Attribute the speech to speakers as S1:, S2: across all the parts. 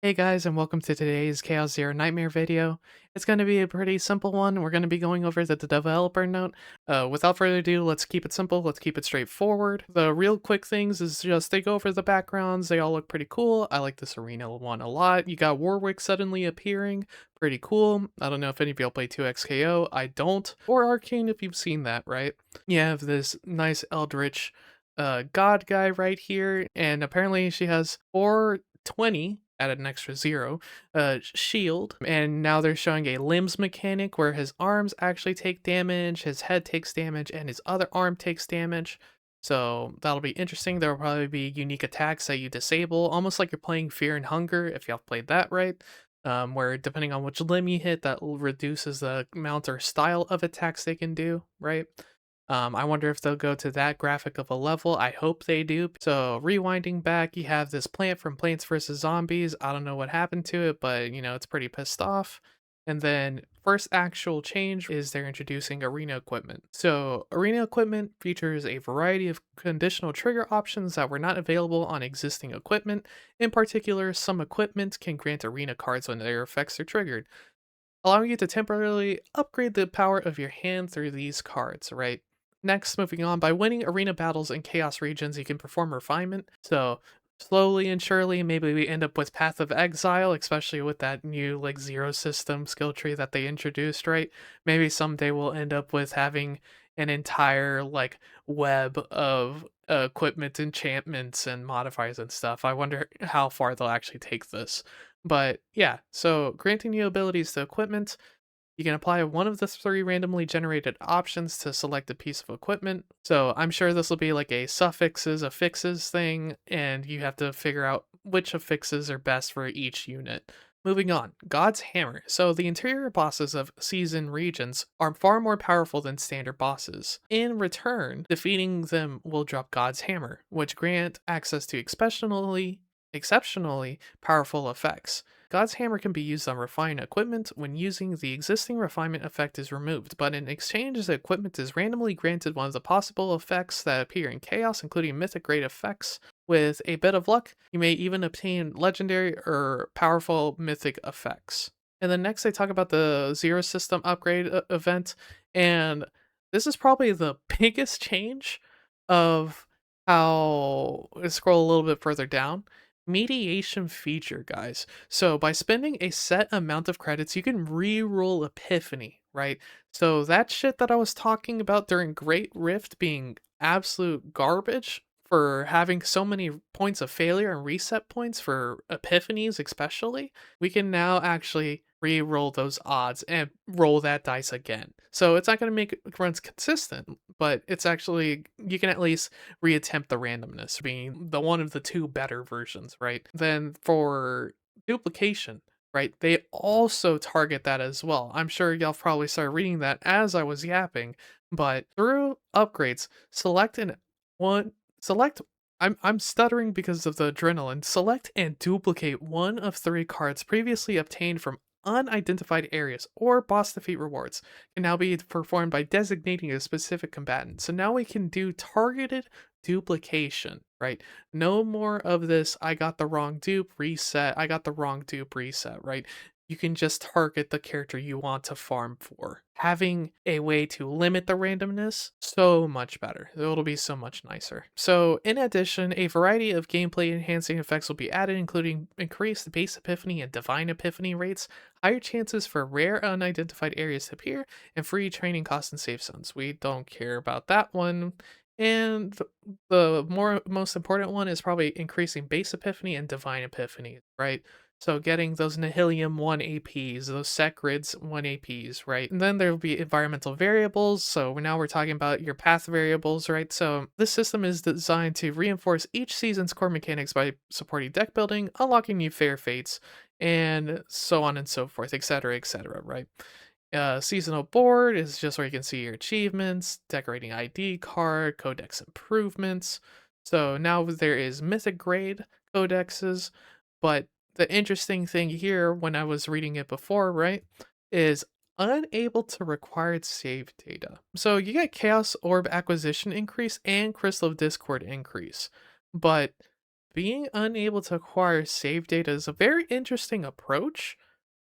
S1: Hey guys, and welcome to today's Chaos Zero Nightmare video. It's going to be a pretty simple one. We're going to be going over the developer note. Without further ado, let's keep it simple. Let's keep it straightforward. The real quick things is just they go over the backgrounds. They all look pretty cool. I like this arena one a lot. You got Warwick suddenly appearing. Pretty cool. I don't know if any of y'all play 2XKO. I don't. Or Arcane if you've seen that, right? You have this nice Eldritch god guy right here, and apparently she has 420 added an extra zero shield, and now they're showing a limbs mechanic where his arms actually take damage, his head takes damage, and his other arm takes damage. So that'll be interesting. There will probably be unique attacks that you disable, almost like you're playing Fear and Hunger if y'all played that right. Where depending on which limb you hit, that reduces the amount or style of attacks they can do, right? I wonder if they'll go to that graphic of a level. I hope they do. So rewinding back, you have this plant from Plants vs. Zombies. I don't know what happened to it, but it's pretty pissed off. And then first actual change is they're introducing arena equipment. So arena equipment features a variety of conditional trigger options that were not available on existing equipment. In particular, some equipment can grant arena cards when their effects are triggered, allowing you to temporarily upgrade the power of your hand through these cards, right? Next, moving on, by winning arena battles in chaos regions, you can perform refinement. So, slowly and surely, maybe we end up with Path of Exile, especially with that new, like, zero system skill tree that they introduced, right? Maybe someday we'll end up with having an entire, like, web of equipment, enchantments, and modifiers and stuff. I wonder how far they'll actually take this. But yeah, so granting new abilities to equipment, you can apply one of the three randomly generated options to select a piece of equipment. So I'm sure this will be like a suffixes, affixes thing, and you have to figure out which affixes are best for each unit. Moving on, God's Hammer. So the interior bosses of season regions are far more powerful than standard bosses. In return, defeating them will drop God's Hammer, which grant access to exceptionally powerful effects. God's Hammer can be used on refined equipment when using the existing refinement effect is removed, but in exchange, the equipment is randomly granted one of the possible effects that appear in Chaos, including Mythic grade effects. With a bit of luck, you may even obtain legendary or powerful Mythic effects. And then next, they talk about the Zero System upgrade event, and this is probably the biggest change of how scroll a little bit further down. Mediation feature, guys. So by spending a set amount of credits, you can re-roll Epiphany, right? So that shit that I was talking about during Great Rift being absolute garbage for having so many points of failure and reset points for epiphanies especially, we can now actually re-roll those odds and roll that dice again. So it's not going to make runs consistent, but it's actually, you can at least reattempt the randomness, being the one of the two better versions, right? Then for duplication, right? They also target that as well. I'm sure y'all probably started reading that as I was yapping, but through upgrades, one select I'm stuttering because of the adrenaline. Select and duplicate one of three cards previously obtained from unidentified areas or boss defeat rewards can now be performed by designating a specific combatant. So now we can do targeted duplication, right? No more of this I got the wrong dupe reset, I got the wrong dupe reset, right? You can just target the character you want to farm for. Having a way to limit the randomness, so much better. It'll be so much nicer. So, in addition, a variety of gameplay enhancing effects will be added, including increased base epiphany and divine epiphany rates, higher chances for rare unidentified areas to appear, and free training costs and safe zones. We don't care about that one. And the most important one is probably increasing base epiphany and divine epiphany, right? So getting those Nihilium 1 APs, those Secrets 1 APs, right? And then there will be environmental variables. So now we're talking about your path variables, right? So this system is designed to reinforce each season's core mechanics by supporting deck building, unlocking new fair fates, and so on and so forth, etc., right? Seasonal board is just where you can see your achievements, decorating ID card, codex improvements. So now there is mythic grade codexes, but the interesting thing here when I was reading it before, right, is unable to required save data. So you get Chaos Orb acquisition increase and Crystal of Discord increase, but being unable to acquire save data is a very interesting approach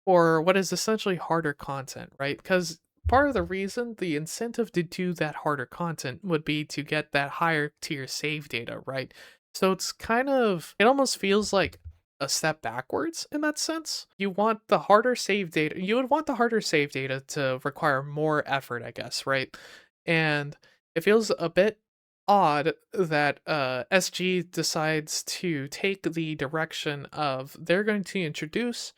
S1: for what is essentially harder content, right? Because part of the reason, the incentive to do that harder content would be to get that higher tier save data, right? So it's kind of, it almost feels like a step backwards in that sense. You want the harder save data, you would want the harder save data to require more effort, I guess, right? And it feels a bit odd that SG decides to take the direction of they're going to introduce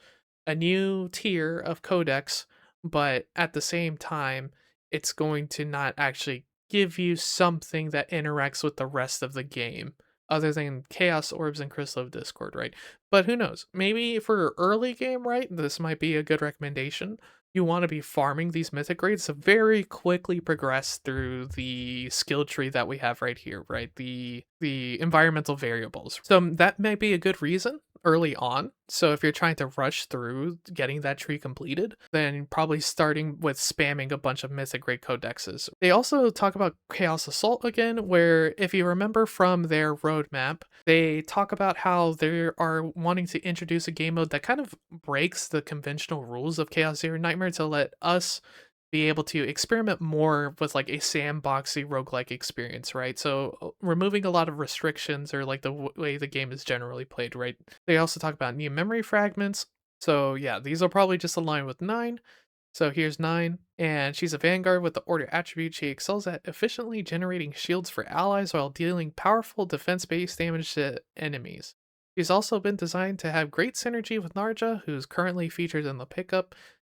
S1: a new tier of codex, but at the same time, it's going to not actually give you something that interacts with the rest of the game other than chaos orbs and crystal of discord, right? But who knows, maybe for early game, right, this might be a good recommendation. You want to be farming these mythic grades to very quickly progress through the skill tree that we have right here, right? The environmental variables. So that might be a good reason early on. So if you're trying to rush through getting that tree completed, then probably starting with spamming a bunch of mythic grade codexes. They also talk about Chaos Assault again, where if you remember from their roadmap, they talk about how they are wanting to introduce a game mode that kind of breaks the conventional rules of Chaos Zero Nightmare to let us be able to experiment more with like a sandboxy roguelike experience, right? So removing a lot of restrictions or like the way the game is generally played, right? They also talk about new memory fragments. So yeah, these will probably just align with 9. So here's 9, and she's a vanguard with the order attribute. She excels at efficiently generating shields for allies while dealing powerful defense-based damage to enemies. She's also been designed to have great synergy with Narja, who's currently featured in the pickup.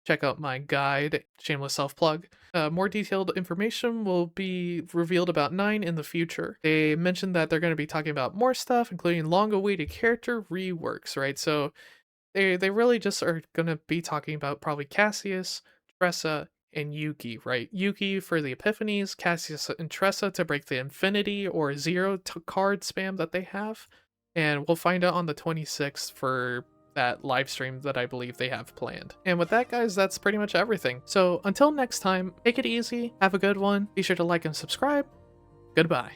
S1: Check out my guide, shameless self-plug. More detailed information will be revealed about 9 in the future. They mentioned that they're going to be talking about more stuff, including long-awaited character reworks, right? So they really just are gonna be talking about probably Cassius, Tressa, and Yuki, right? Yuki for the Epiphanies, Cassius and Tressa to break the Infinity or Zero card spam that they have, and we'll find out on the 26th for that live stream that I believe they have planned. And with that, guys, that's pretty much everything. So until next time, take it easy, have a good one, be sure to like and subscribe. Goodbye.